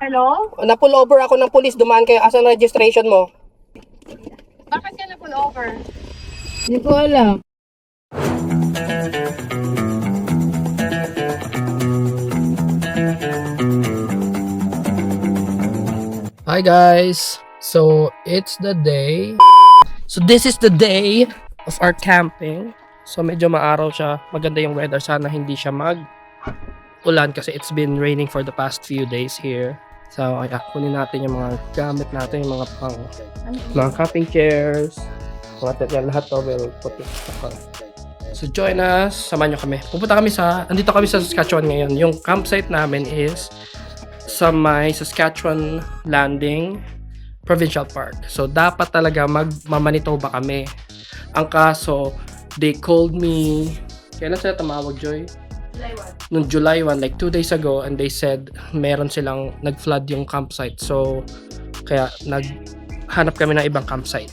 Hello? Na-pull over ako ng police, dumaan kayo. Asan registration mo? Bakit ka na-pull over? Hindi ko alam. Hi guys! So, it's the day. So, this is the day of our camping. So, medyo maaraw siya. Maganda yung weather. Sana hindi siya mag-ulan kasi it's been raining for the past few days here. So, kaya kunin natin yung mga gamit natin, yung mga camping chairs, yan, lahat to will put it sa car. So, join us. Samahan nyo kami. Andito kami sa Saskatchewan ngayon. Yung campsite namin is sa may Saskatchewan Landing Provincial Park. So, dapat talaga magmamanitoba kami. Ang kaso, they called me, kailan sila tumawag, Joy? July 1. Noong July 1, like 2 days ago, and they said meron silang nag-flood yung campsite. So, kaya naghanap kami ng ibang campsite.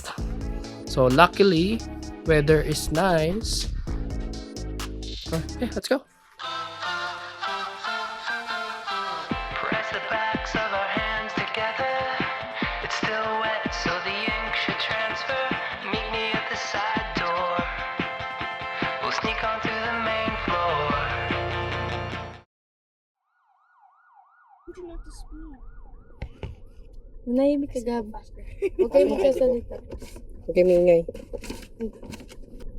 So, luckily, weather is nice. Okay, let's go. Press the backs of our hands together. It's still wet, so the ink should transfer. Meet me at the side door. We'll sneak onto the main floor. Manahimik ka, Gab. Huwag kayo magkasalita. Okay, Mingay.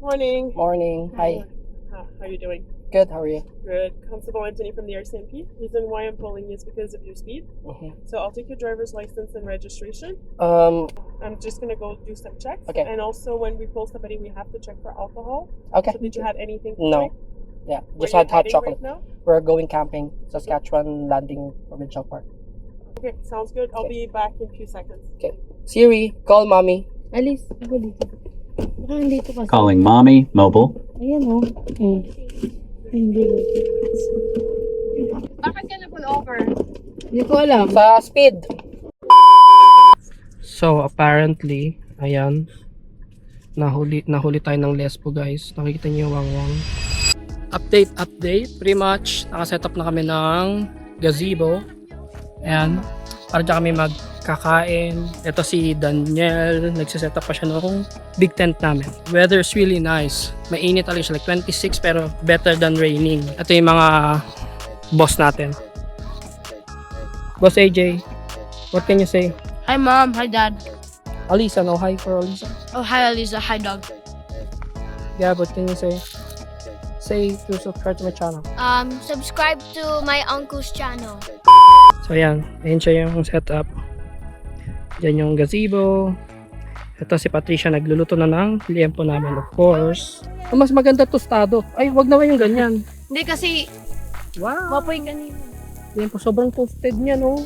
Morning. Morning. Hi. How are you doing? Good, how are you? Good. Constable Anthony from the RCMP. Reason why I'm pulling you is because of your speed. So I'll take your driver's license and registration. I'm just gonna go do some checks. Okay. And also when we pull somebody, we have to check for alcohol. Okay. So did you have anything to No. drink? Yeah, Where just you had hot heading chocolate. right now? We're going camping, Saskatchewan Landing Provincial Park. Okay, sounds good. I'll Okay. be back in a few seconds. Okay. Siri, call mommy. Alice, ako dito. Baka nandito kasi. Calling mommy, mobile. Ayan o. Hindi ko. Bakit ka na-pull over? Hindi ko alam. Sa speed. So, apparently, ayan. Nahuli tayo ng Lesbo, guys. Nakikita niyo yung wangwang. Update. Pretty much, nakaset up na kami ng gazebo. Ayan. Para dyan kami magkakain. Ito si Daniel. Nagsiset up pa siya ng big tent namin. Weather's really nice. Mainit talaga siya. Like 26 pero better than raining. Ito yung mga boss natin. Boss AJ, what can you say? Hi mom, hi dad. Alisa, no? Hi for Alisa. Oh hi Aliza, hi dog. Yeah, what can you say? Say to subscribe to my channel. Subscribe to my uncle's channel. So ayan, ayan siya yung setup. Diyan yung gazebo. Ito si Patricia nagluluto na ng liempo namin, of course. Mas maganda tostado. Ay, wag naman yung ganyan. Hindi kasi Wow. mapoy ganito. Liempo, sobrang toasted niya, no?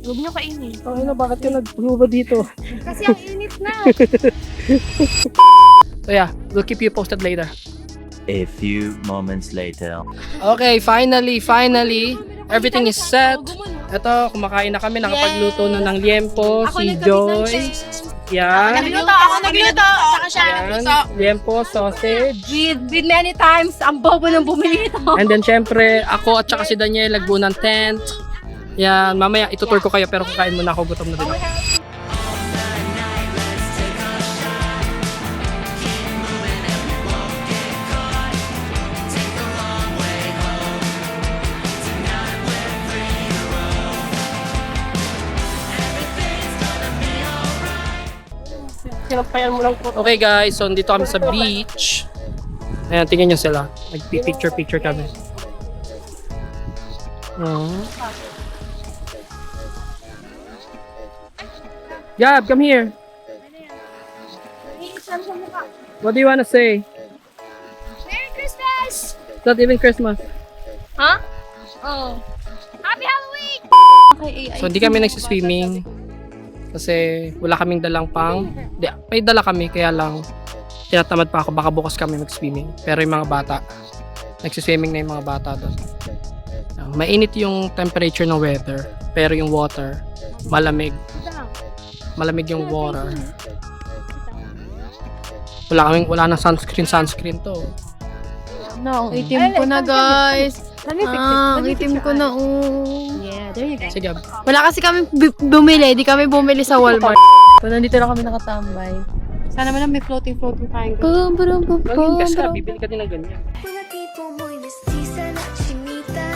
Huwag nyo kainin. Ay na, bakit ka nagluba dito? Kasi ang init na. So yeah, we'll keep you posted later. A few moments later. Okay, finally, everything is set. Ito, kumakain na kami, nakapagluto na ng liempo, si Joy. Yan. Ako nagluto. Saka siya Yan, liempo, sausage. With many times, ang bobo nang bumili ito. And then syempre, ako at saka si Daniel nagbuo ng tent. Yan, mamaya itutur ko kayo pero kakain muna ako, gutom na din ako. Okay guys, so dito kami sa beach. Ayan, tingnan nyo sila. Nag-picture kami. Gab, come here. What do you wanna say? Merry Christmas! It's not even Christmas. Huh? Oh. Happy Halloween! So hindi kami nagsiswimming kasi wala kaming dalang may dala kami kaya lang tinatamad pa ako, baka bukas kami mag-swimming. Pero yung mga bata, nagsiswimming na yung mga bata doon. Mainit yung temperature ng weather pero yung water malamig yung water. Wala nang sunscreen to. No, ang itim ko na, guys. Ang itim ko na, oh. Yeah, there you go. Sige. Wala kasi kami bumili. Di kami bumili sa Walmart. So, nandito na kami nakatambay. Sana naman may floating tayong boom, boom, boom, Maging best ka, bibili ka din ng ganyan. Mga tipo mo'y mestiza na chinita,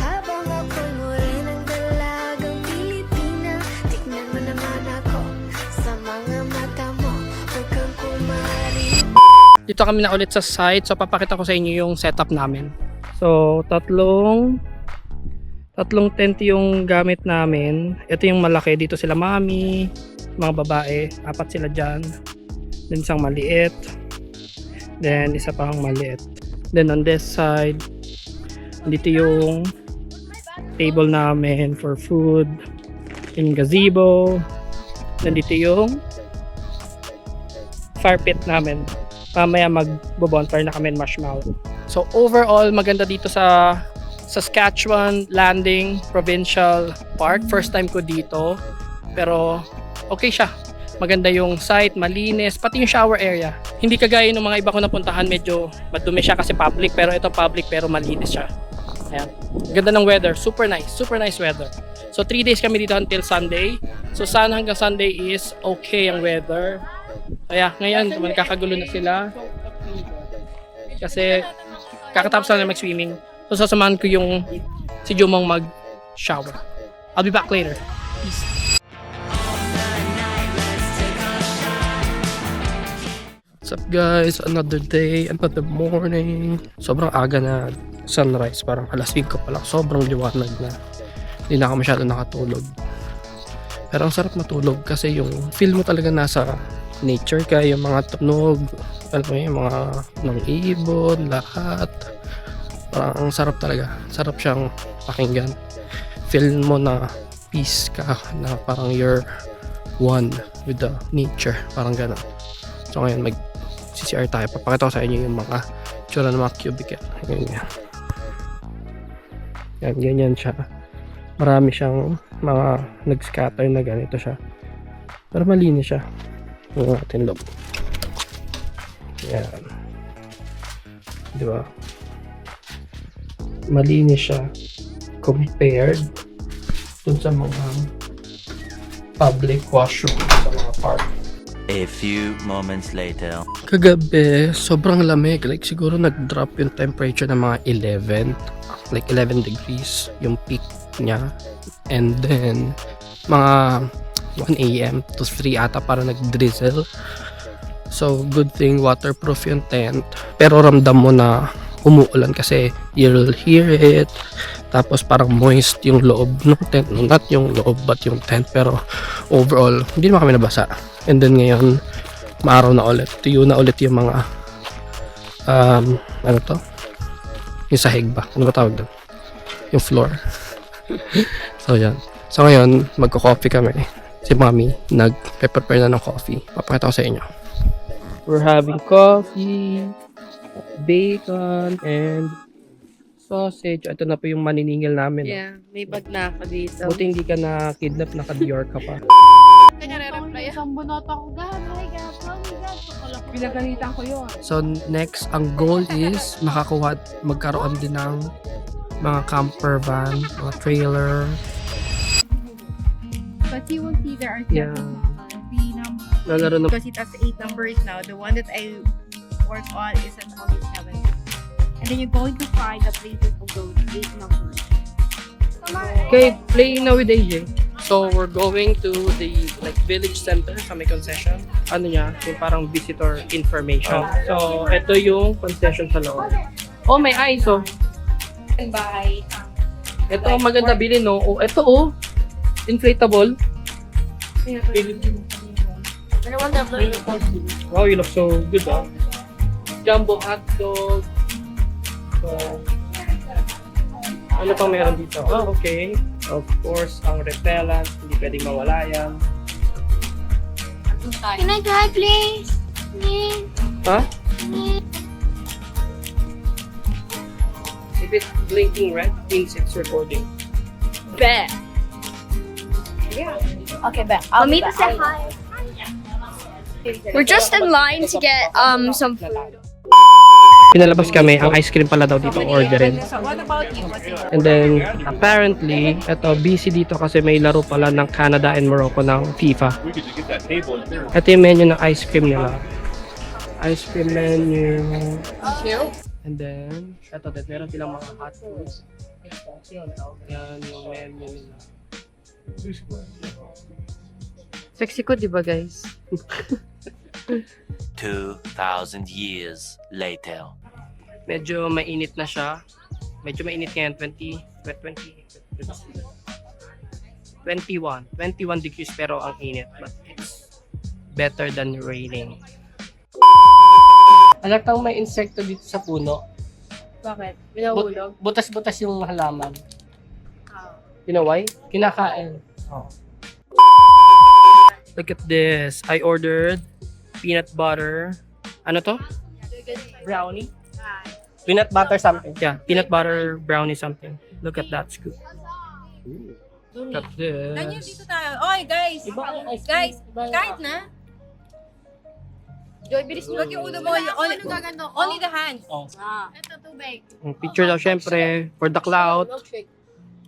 habang ako'y morenang dalagang Pilipina. Tignan mo naman ako sa mga mata mo, huwag kang kumari. Dito kami na ulit sa site. So, papakita ko sa inyo yung setup namin. So, tatlong tent yung gamit namin. Ito yung malaki. Dito sila mami, mga babae. 4 sila dyan. Then, isang maliit. Then, isa pang maliit. Then, on this side, dito yung table namin for food. Yung gazebo. Then, dito yung fire pit namin. Mamaya mag-bonfire na kami ng marshmallow. So overall, maganda dito sa Saskatchewan Landing Provincial Park. First time ko dito. Pero okay siya. Maganda yung site, malinis, pati yung shower area. Hindi kagaya ng mga iba ko napuntahan, medyo madumi siya kasi public. Pero ito public pero malinis siya. Ayan. Ganda ng weather. Super nice weather. So 3 days kami dito until Sunday. So sana hanggang Sunday is okay ang weather. Kaya ngayon, magkakagulo na sila. Kasi kakatapos na mag-swimming. So sasamahan ko yung si Jumong mag-shower. I'll be back later. Peace. What's up guys? Another day, another morning. Sobrang aga na sunrise. Parang alas 5 pa lang. Sobrang liwanag na. Hindi na ako masyado nakatulog. Pero ang sarap matulog kasi yung feel mo talaga nasa nature ka, yung mga tunog, alam mo yung mga ng ibon, lahat. Parang ang sarap talaga. Sarap siyang pakinggan. Feel mo na peace ka, na parang you're one with the nature. Parang gano'n. So ngayon mag-CCR tayo. Papakita ko sa inyo yung mga tsura ng mga cubicle. Ganyan. Yan, ganyan siya. Marami siyang mga nag-scatter na ganito siya. Pero malinis siya. Yung ating loob. Yan. Diba? Malinis siya compared dun sa mga public washroom sa mga park. A few moments later. Kagabi, sobrang lamig. Like siguro nag-drop yung temperature ng mga 11. Like 11 degrees yung peak niya. And then, mga 1 a.m. to 3 ata para nag-drizzle. So, good thing waterproof yung tent. Pero ramdam mo na umuulan kasi you'll hear it. Tapos parang moist yung loob ng tent. No, not yung loob but yung tent. Pero overall, hindi naman kami nabasa. And then ngayon, maaraw na ulit. Tuyo na ulit yung mga ano to? Yung sahig ba? Ano ba tawag doon? Yung floor. So, yan. So, ngayon, magko-coffee kami. Si Mami, nag-prepare na ng coffee. Papakita ko sa inyo. We're having coffee, bacon, and sausage. Ito na po yung maniningil namin. Yeah, may bag na ako dito. Buti hindi ka na-kidnap, naka-Dior ka pa. Isang bunot ako, God, my God, oh my God. Pinagalitan ko yun. So next, ang goal is magkaroon din ng mga camper van, mga trailer. But you will see there are Yeah. three numbers. Lalaro na Because it has 8 numbers now. The one that I work on is at number 7. And then you're going to find the places of those 8 numbers. Okay, playing na with AJ. So we're going to the like village center sa may concession. Ano niya, yung parang visitor information. So ito yung concession sa loob. Oh, may ISO. Bye. Ito ang maganda bilhin, no? Oh, ito oh. Inflatable. Wow, you look so good, ah. Jumbo hot dog. So, ano pang meron dito? Oh, okay. Of course, ang repellent. Hindi pwedeng mawala yan. Can I try, please? Ha? If it's blinking red, means it's recording. Bet. Okay, bet. I'll meet to say hi. We're just in line to get some food. Pinalabas kami, ang ice cream pala daw dito orderin. So, what about you? What's it? And then, apparently, eto, busy dito kasi may laro pala ng Canada and Morocco ng FIFA. Ito yung menu ng ice cream nila. Ice cream menu. And then, eto din, meron silang mga hot foods. Yan yung menu nila. Sexy ko, di ba guys? 2,000 years later. Medyo mainit na siya. Medyo mainit ngayon, 21 degrees pero ang init. But it's better than raining. Alam kang may insekto dito sa puno. Bakit? Binahulog? Butas-butas yung halaman. You know why? Kinakain. Look at this. I ordered peanut butter. Ano to? Brownie? Peanut butter something. Yeah, peanut butter brownie something. Look at that scoop. Look at Ganyan this. dito tayo. Oy, guys! Iba ang ice cream. Guys, Iba yung- kahit na. Joy, bilis mo. Huwag yung ulo mo. Only the hands. Oh. Ito, tubig. Picture daw syempre for the cloud.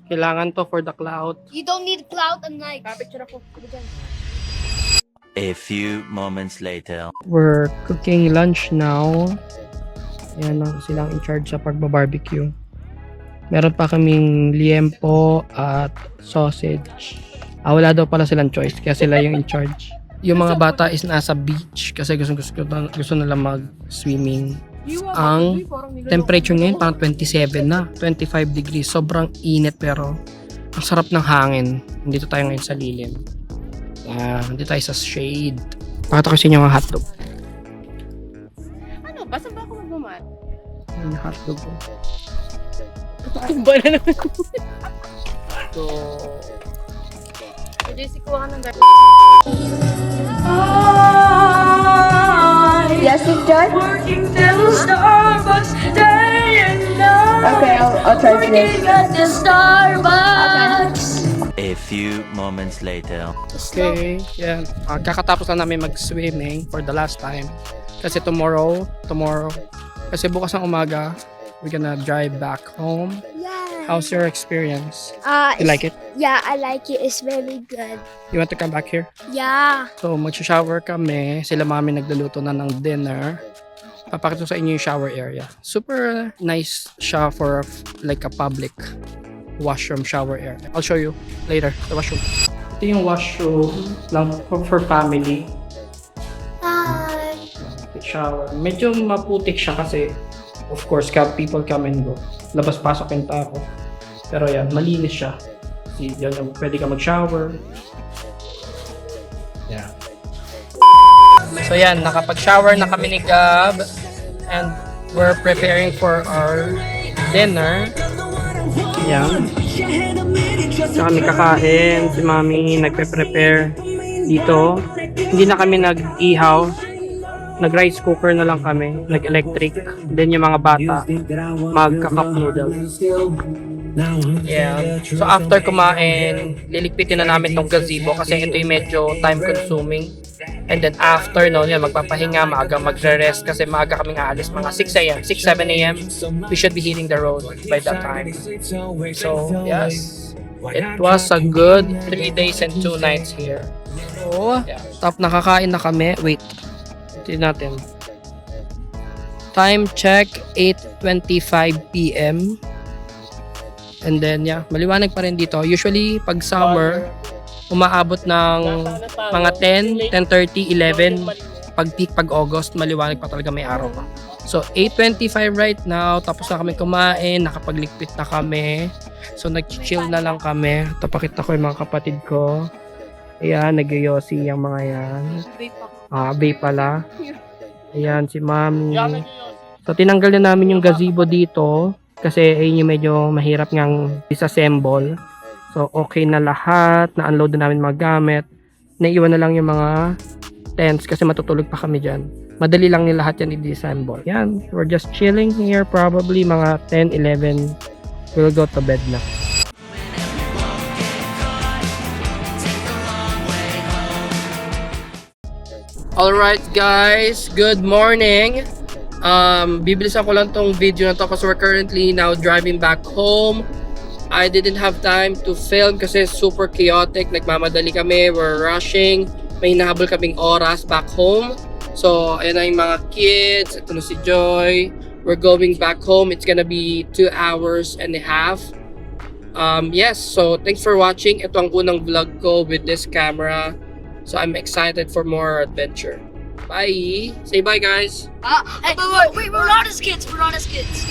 Kailangan to for the cloud. You don't need clout and likes. Papicture ako. A few moments later. We're cooking lunch now. Yan ang silang in charge sa pagbabarbecue. Meron pa kaming liempo at sausage. Wala daw pala silang choice kaya sila yung in charge. Yung mga bata is nasa beach kasi gusto nila mag-swimming. Ang temperature ngayon parang 27 na, 25 degrees. Sobrang init pero ang sarap ng hangin. Nandito tayo ngayon sa lilim. Nandito tayo sa shade. Pakita ko sa inyo ang hotdog. Ano? Basta ba ako magmamat? Yung hotdog ko. Tumba na naman. So, JC, kuha ka ng dart. Yes, Victor? Okay, I'll try this. A few moments later. okay. Yan. Kakatapos lang namin mag-swimming for the last time. Kasi tomorrow, kasi bukas ng umaga, we're gonna drive back home. Yeah. How's your experience? You like it? Yeah, I like it. It's very good. You want to come back here? Yeah. So, mag-shower kami. Sila mami nagluluto na ng dinner. Papakita ko sa inyo yung shower area. Super nice siya for like a public washroom shower area. I'll show you later, the washroom. Ito yung washroom lang for family. Hi. Shower. Medyo maputik siya kasi of course, people come and go. Labas-pasok yung tao. Pero yan, malinis siya. See, yan, pwede ka mag-shower. Yeah. So yan, nakapag-shower na kami ni Gab. And we're preparing for our dinner. Yan. Saka kami kakain. Si Mami nagpe-prepare dito. Hindi na kami nag-ihaw. Nag-rice cooker na lang kami. Nag-electric. Then yung mga bata, magka-cup noodles. Yeah. So after kumain, liligpitin na namin tong gazebo kasi ito yung medyo time-consuming. And then after noon, yan, magpapahinga, maaga magre-rest kasi maaga kaming aalis, mga 6 a.m., 6-7 a.m. We should be hitting the road by that time. So, yes. It was a good 3 days and 2 nights here. So, yeah. Top, nakakain na kami. Wait. Tignan natin. Time check, 8:25 p.m. And then, yeah, maliwanag pa rin dito. Usually, pag summer, umaabot ng mga 10, 10:30, 11. Pag peak, pag August, maliwanag pa talaga, may araw pa. So, 8:25 right now. Tapos na kami kumain, nakapagligpit na kami. So, nag-chill na lang kami. Tapakita ko yung mga kapatid ko. Ayan, nag-yosi yung mga yan. Babe pala. Ayan, si Mami. So, tinanggal na namin yung gazebo dito. Kasi ayun yung medyo mahirap ngang disassemble. So, okay na lahat. Na-unload na namin mga gamit. Naiwan na lang yung mga tents kasi matutulog pa kami dyan. Madali lang yung lahat yan i-disassemble. Yan, we're just chilling here. Probably mga 10, 11. We'll go to bed na. Alright guys, good morning. Bibilisan ko lang tong video na to kasi we're currently now driving back home. I didn't have time to film kasi super chaotic. Nagmamadali kami, we're rushing. May hinahabol kaming oras back home. So, ayan na yung mga kids. Ito na si Joy. We're going back home. It's gonna be 2 hours and a half. Yes, so thanks for watching. Ito ang unang vlog ko with this camera. So, I'm excited for more adventure. Bye! Say bye, guys! Hey, wait, we're not as kids. We're not as kids.